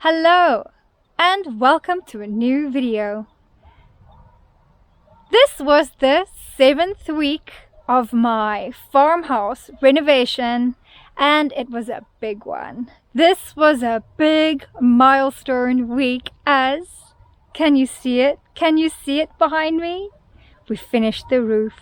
Hello and welcome to a new video. This was the 7th week of my farmhouse renovation and it was a big one. This was a big milestone week as, can you see it? Can you see it behind me? We finished the roof.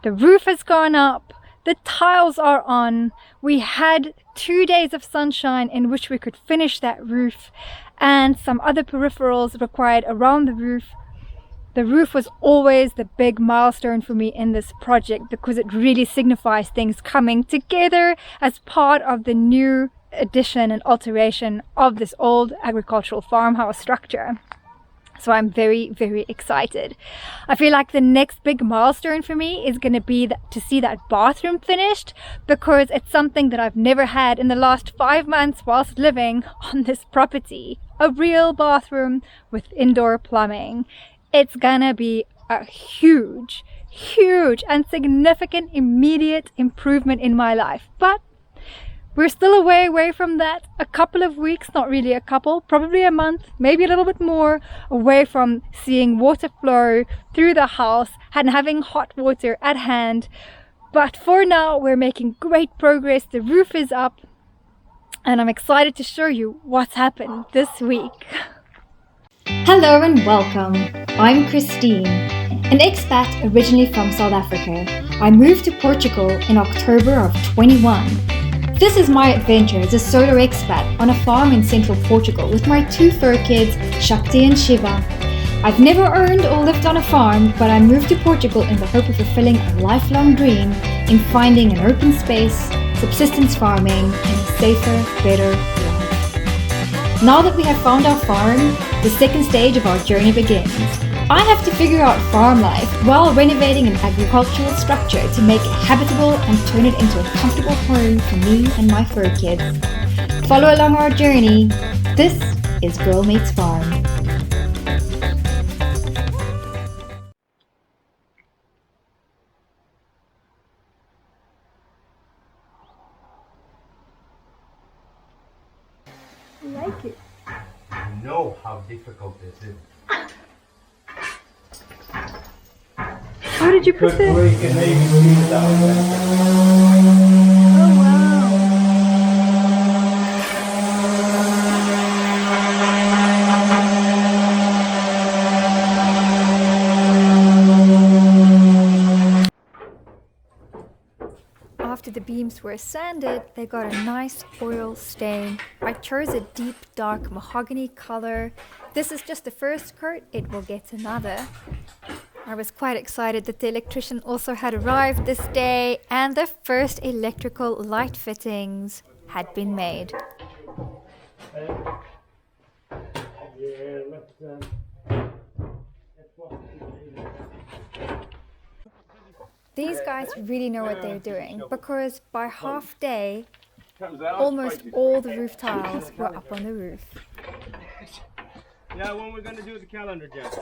The roof has gone up. The tiles are on. We had 2 days of sunshine in which we could finish that roof and some other peripherals required around the roof. The roof was always the big milestone for me in this project because it really signifies things coming together as part of the new addition and alteration of this old agricultural farmhouse structure. So I'm very, very excited. I feel like the next big milestone for me is going to be to see that bathroom finished, because it's something that I've never had in the last 5 months whilst living on this property. A real bathroom with indoor plumbing. It's gonna be a huge, huge and significant immediate improvement in my life. But we're still a way away from that. A couple of weeks, not really a couple, probably a month, maybe a little bit more, away from seeing water flow through the house and having hot water at hand. But for now, we're making great progress. The roof is up and I'm excited to show you what's happened this week. Hello and welcome. I'm Christine, an expat originally from South Africa. I moved to Portugal in October of 21. This is my adventure as a solo expat on a farm in Central Portugal with my 2 fur kids, Shakti and Shiva. I've never owned or lived on a farm, but I moved to Portugal in the hope of fulfilling a lifelong dream in finding an open space, subsistence farming, and a safer, better life. Now that we have found our farm, the second stage of our journey begins. I have to figure out farm life while renovating an agricultural structure to make it habitable and turn it into a comfortable home for me and my fur kids. Follow along our journey. This is Girl Meets Farm. I like it. I know how difficult this is. How did you put this? You can maybe see it out there. Oh wow. After the beams were sanded, they got a nice oil stain. I chose a deep dark mahogany color. This is just the first coat, it will get another. I was quite excited that the electrician also had arrived this day and the first electrical light fittings had been made. These guys really know what they're doing because by half day, almost all the roof tiles were up on the roof. Yeah, when we're going to do the calendar, Jeff.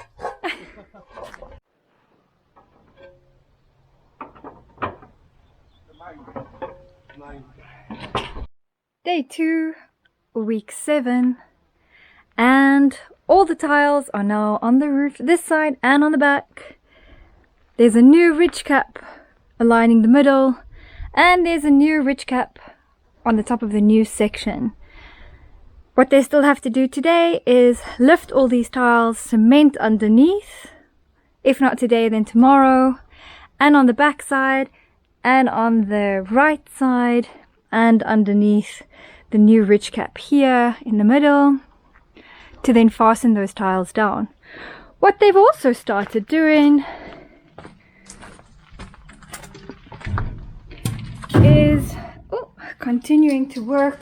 Day 2, week 7, and all the tiles are now on the roof this side and on the back. There's a new ridge cap aligning the middle, and there's a new ridge cap on the top of the new section. What they still have to do today is lift all these tiles, cement underneath, if not today then tomorrow, and on the back side and on the right side and underneath the new ridge cap here in the middle to then fasten those tiles down. What they've also started doing is continuing to work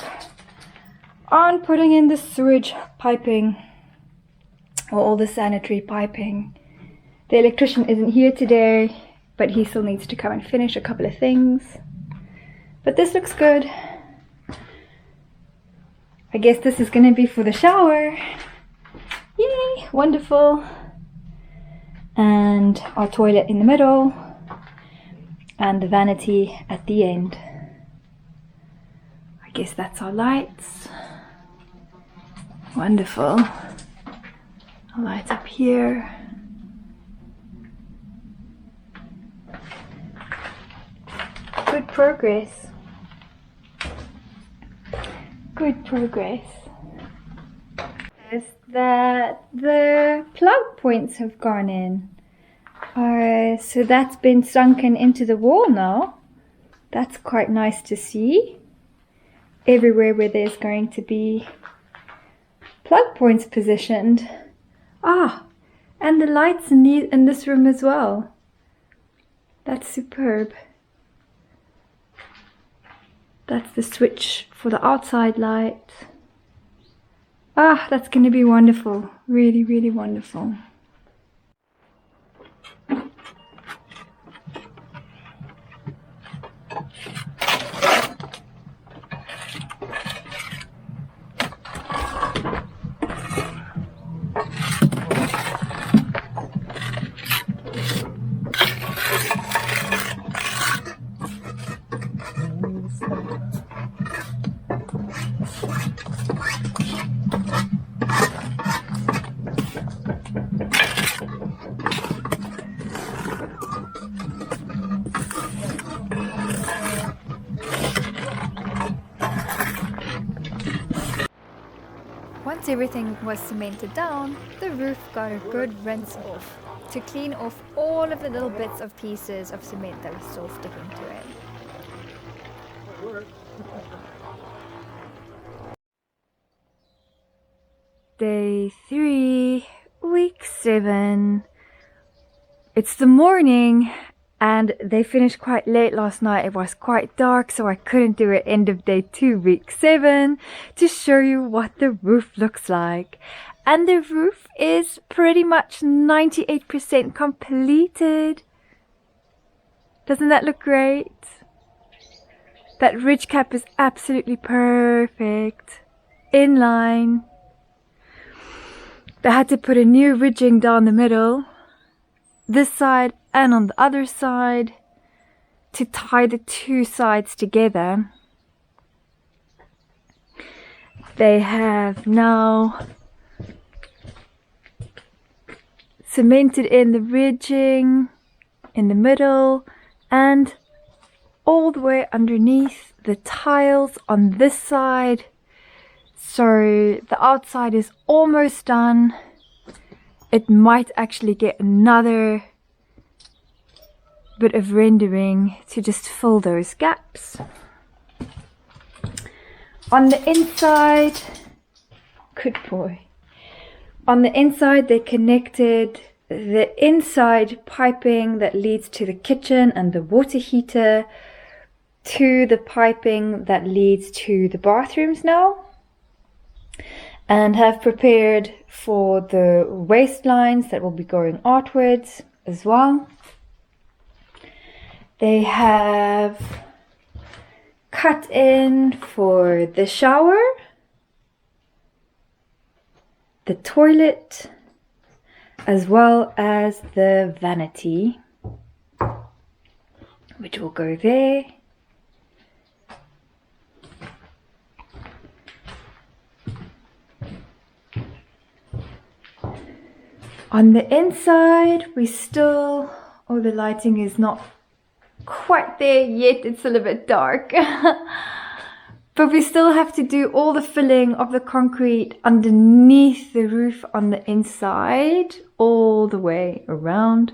on putting in the sewage piping or all the sanitary piping. The electrician isn't here today, but he still needs to come and finish a couple of things. But this looks good. I guess this is going to be for the shower. Yay, wonderful. And our toilet in the middle and the vanity at the end. I guess that's our lights. Wonderful. A light up here. Good progress. Good progress. Is that the plug points have gone in. So that's been sunken into the wall now. That's quite nice to see. Everywhere where there's going to be plug points positioned. Ah, and the lights in this room as well. That's superb. That's the switch for the outside light. Ah, that's going to be wonderful. Really, really wonderful. Once everything was cemented down, the roof got a good rinse off to clean off all of the little bits of pieces of cement that were still sticking to it. Day 3, week 7. It's the morning and they finished quite late last night. It was quite dark, so I couldn't do it end of day 2, week 7 to show you what the roof looks like. And the roof is pretty much 98% completed. Doesn't that look great? That ridge cap is absolutely perfect. In line. They had to put a new ridging down the middle, this side and on the other side, to tie the two sides together. They have now cemented in the ridging in the middle and all the way underneath the tiles on this side. So the outside is almost done. It might actually get another bit of rendering to just fill those gaps. On the inside, good boy. On the inside they connected the inside piping that leads to the kitchen and the water heater to the piping that leads to the bathrooms now, and have prepared for the waste lines that will be going outwards as well. They have cut in for the shower, the toilet, as well as the vanity, which will go there. On the inside, the lighting is not quite there yet, it's a little bit dark. But we still have to do all the filling of the concrete underneath the roof on the inside, all the way around.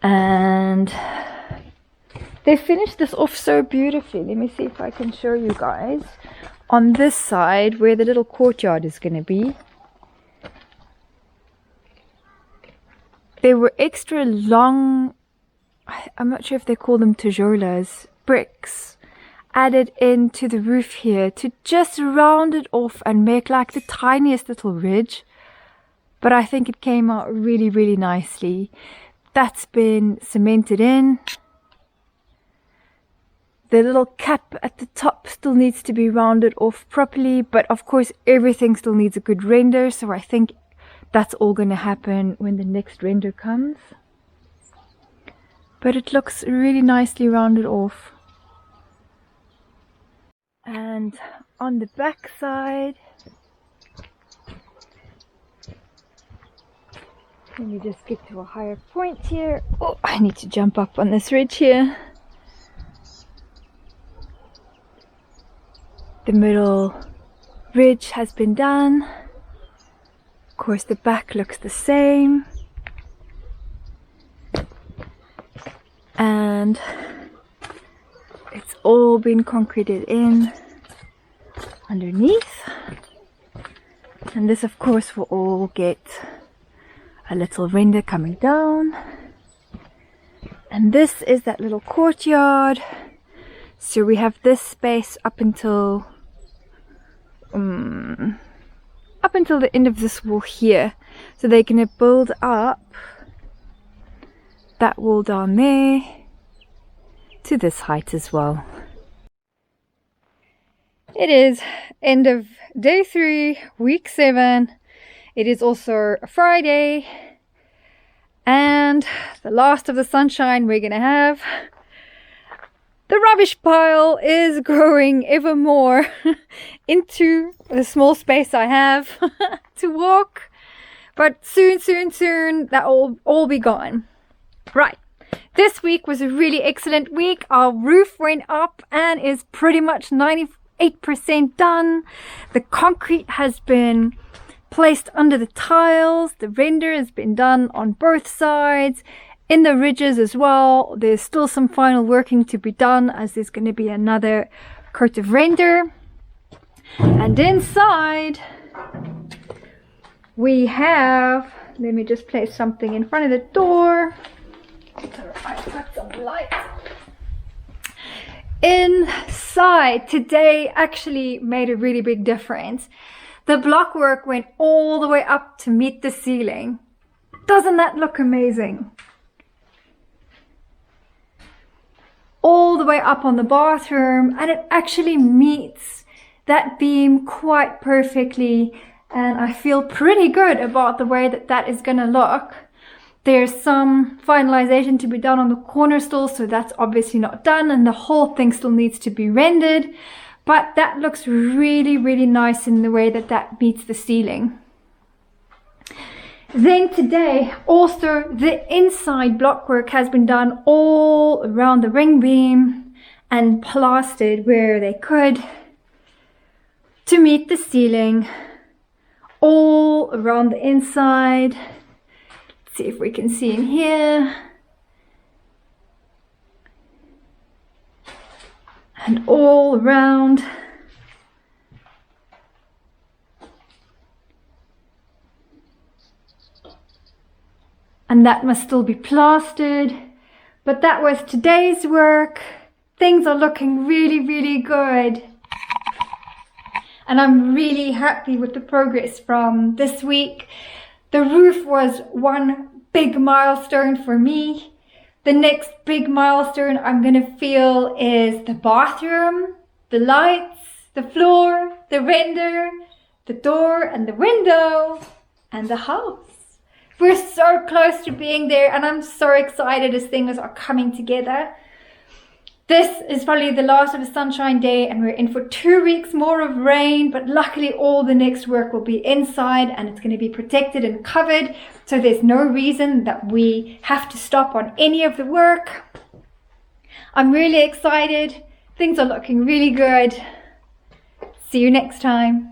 And they finished this off so beautifully. Let me see if I can show you guys. On this side, where the little courtyard is going to be, there were extra long, I'm not sure if they call them tijolas, bricks, added into the roof here to just round it off and make like the tiniest little ridge. But I think it came out really, really nicely. That's been cemented in. The little cap at the top still needs to be rounded off properly, but of course everything still needs a good render, so I think that's all going to happen when the next render comes. But it looks really nicely rounded off. And on the back side. Let me just get to a higher point here. Oh, I need to jump up on this ridge here. The middle ridge has been done. Of course, the back looks the same. And it's all been concreted in underneath. And this, of course, will all get a little render coming down. And this is that little courtyard. So we have this space up until the end of this wall here. So they're gonna build up that wall down there to this height as well. It is end of day 3, week 7. It is also a Friday, and the last of the sunshine we're gonna have. The rubbish pile is growing ever more into the small space I have to walk, but soon that will all be gone. Right, this week was a really excellent week. Our roof went up and is pretty much 98% done. The concrete has been placed under the tiles. The render has been done on both sides, in the ridges as well. There's still some final working to be done, as there's going to be another coat of render. And inside we have, let me just place something in front of the door. I've got some light. Inside today actually made a really big difference. The block work went all the way up to meet the ceiling. Doesn't that look amazing? All the way up on the bathroom, and it actually meets that beam quite perfectly, and I feel pretty good about the way that that is gonna look. There's some finalization to be done on the corner still, so that's obviously not done, and the whole thing still needs to be rendered. But that looks really, really nice in the way that that meets the ceiling. Then today, also the inside block work has been done all around the ring beam and plastered where they could to meet the ceiling, all around the inside. Let's see if we can see in here. And all around. And that must still be plastered. But that was today's work. Things are looking really, really good. And I'm really happy with the progress from this week. The roof was one big milestone for me. The next big milestone I'm gonna feel is the bathroom, the lights, the floor, the render, the door and the window, and the house. We're so close to being there, and I'm so excited as things are coming together. This is probably the last of the sunshine day, and we're in for 2 weeks more of rain, but luckily all the next work will be inside and it's going to be protected and covered, so there's no reason that we have to stop on any of the work. I'm really excited. Things are looking really good. See you next time.